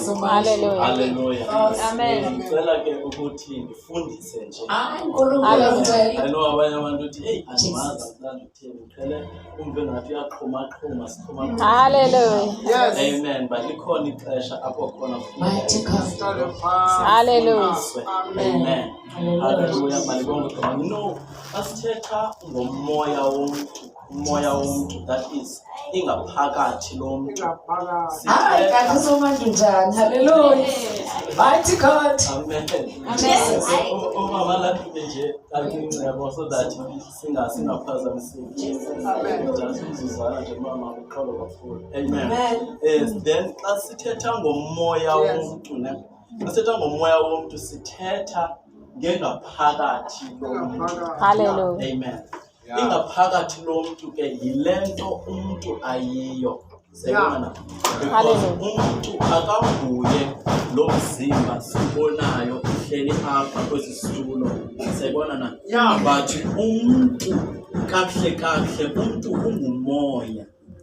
so much. Hallelujah. Hallelujah. Amen. Ngicela ke ukuthi ngifundise nje. Hallelujah. I know abanye abantu uthi hey andimazi mhlawumbe uthini uqhele umve ngathi uyaqhuma siqhuma. Hallelujah. Yes. Amen. But likhona ixesha apho khona Mighty God. Hallelujah. Amen. Hallelujah. Malibonge khona. No, asithetha ngomoya womntu. Umoya womntu, that is ingaphakathi lomuntu. Hayi kanti njani? Hallelujah. Mighty God. Amen. Jesus. Umama laphi nje kancane so that singaphazamiseki. Amen. Sizuzana nje mama uqholo kakhulu. Amen. Then xa sithetha ngomoya womntu ne. Sithetha ngomoya womntu sithetha ngengaphakathi lomuntu. Hallelujah. Amen. Ingaphakathi lomuntu ke yilento umuntu ayiyo. Sebona because umuntu akanguye lo mzimba sibonayo ihleli apha kwesi situlo. Sebona na. But umuntu kahle umuntu ungumoya.